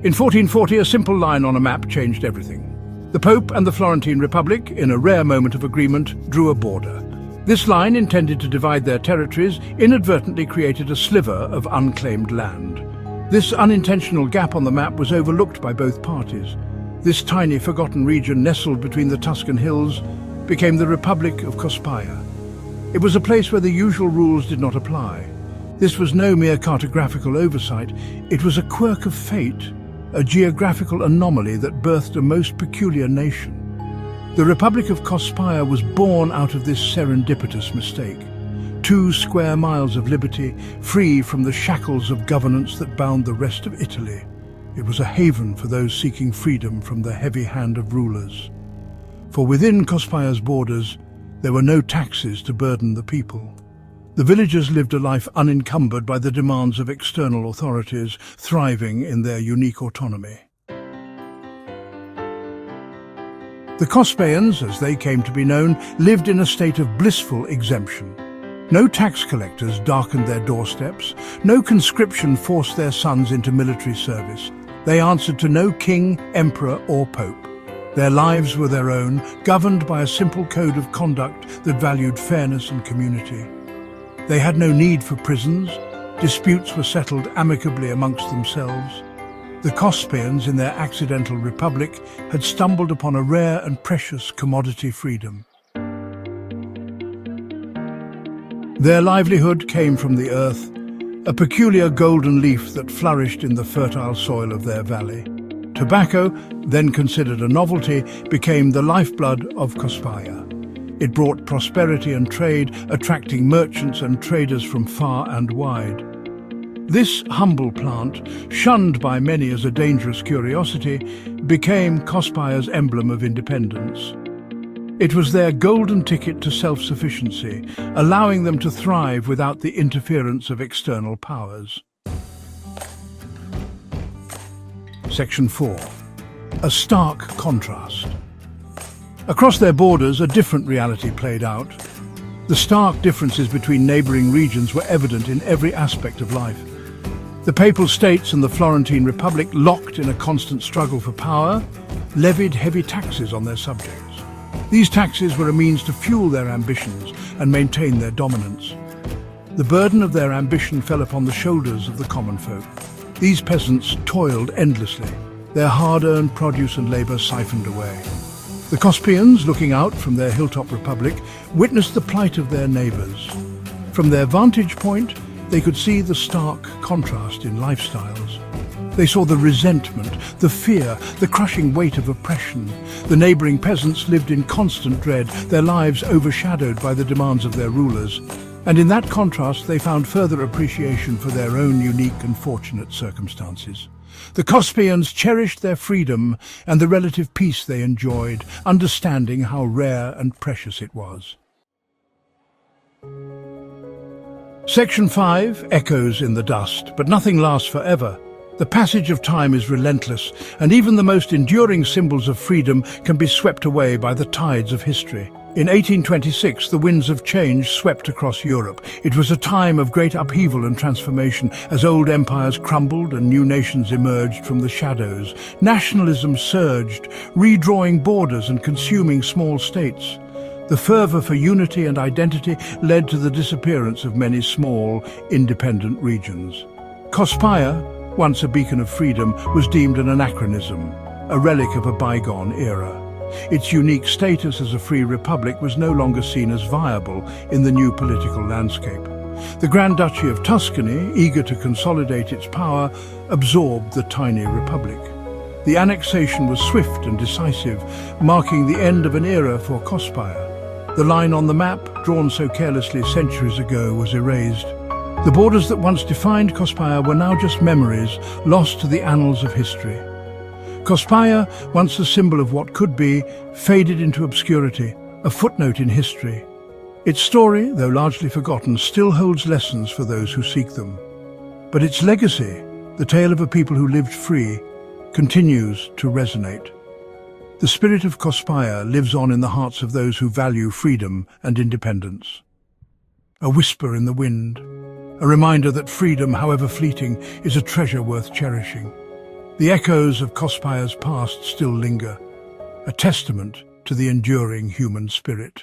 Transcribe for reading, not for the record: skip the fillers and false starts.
In 1440, a simple line on a map changed everything. The Pope and the Florentine Republic, in a rare moment of agreement, drew a border. This line, intended to divide their territories, inadvertently created a sliver of unclaimed land. This unintentional gap on the map was overlooked by both parties. This tiny, forgotten region, nestled between the Tuscan hills, became the Republic of Cospaia. It was a place where the usual rules did not apply. This was no mere cartographical oversight. It was a quirk of fate, a geographical anomaly that birthed a most peculiar nation. The Republic of Cospaia was born out of this serendipitous mistake. 2 square miles of liberty, free from the shackles of governance that bound the rest of Italy. It was a haven for those seeking freedom from the heavy hand of rulers. For within Cospaia's borders, there were no taxes to burden the people. The villagers lived a life unencumbered by the demands of external authorities, thriving in their unique autonomy. The Cospaians, as they came to be known, lived in a state of blissful exemption. No tax collectors darkened their doorsteps, no conscription forced their sons into military service. They answered to no king, emperor or pope. Their lives were their own, governed by a simple code of conduct that valued fairness and community. They had no need for prisons. Disputes were settled amicably amongst themselves. The Cospaians, in their accidental republic, had stumbled upon a rare and precious commodity freedom. Their livelihood came from the earth, a peculiar golden leaf that flourished in the fertile soil of their valley. Tobacco, then considered a novelty, became the lifeblood of Cospaia. It brought prosperity and trade, attracting merchants and traders from far and wide. This humble plant, shunned by many as a dangerous curiosity, became Cospaia's emblem of independence. It was their golden ticket to self-sufficiency, allowing them to thrive without the interference of external powers. Section 4. A stark contrast. Across their borders, a different reality played out. The stark differences between neighbouring regions were evident in every aspect of life. The Papal States and the Florentine Republic, locked in a constant struggle for power, levied heavy taxes on their subjects. These taxes were a means to fuel their ambitions and maintain their dominance. The burden of their ambition fell upon the shoulders of the common folk. These peasants toiled endlessly, their hard-earned produce and labour siphoned away. The Cospaians, looking out from their hilltop republic, witnessed the plight of their neighbours. From their vantage point, they could see the stark contrast in lifestyles. They saw the resentment, the fear, the crushing weight of oppression. The neighbouring peasants lived in constant dread, their lives overshadowed by the demands of their rulers. And in that contrast, they found further appreciation for their own unique and fortunate circumstances. The Cospaians cherished their freedom and the relative peace they enjoyed, understanding how rare and precious it was. Section 5 echoes in the dust, but nothing lasts forever. The passage of time is relentless, and even the most enduring symbols of freedom can be swept away by the tides of history. In 1826, the winds of change swept across Europe. It was a time of great upheaval and transformation as old empires crumbled and new nations emerged from the shadows. Nationalism surged, redrawing borders and consuming small states. The fervour for unity and identity led to the disappearance of many small, independent regions. Cospaia, once a beacon of freedom, was deemed an anachronism, a relic of a bygone era. Its unique status as a free republic was no longer seen as viable in the new political landscape. The Grand Duchy of Tuscany, eager to consolidate its power, absorbed the tiny republic. The annexation was swift and decisive, marking the end of an era for Cospaia. The line on the map, drawn so carelessly centuries ago, was erased. The borders that once defined Cospaia were now just memories, lost to the annals of history. Cospaia, once a symbol of what could be, faded into obscurity, a footnote in history. Its story, though largely forgotten, still holds lessons for those who seek them. But its legacy, the tale of a people who lived free, continues to resonate. The spirit of Cospaia lives on in the hearts of those who value freedom and independence. A whisper in the wind, a reminder that freedom, however fleeting, is a treasure worth cherishing. The echoes of Cospaia's past still linger, a testament to the enduring human spirit.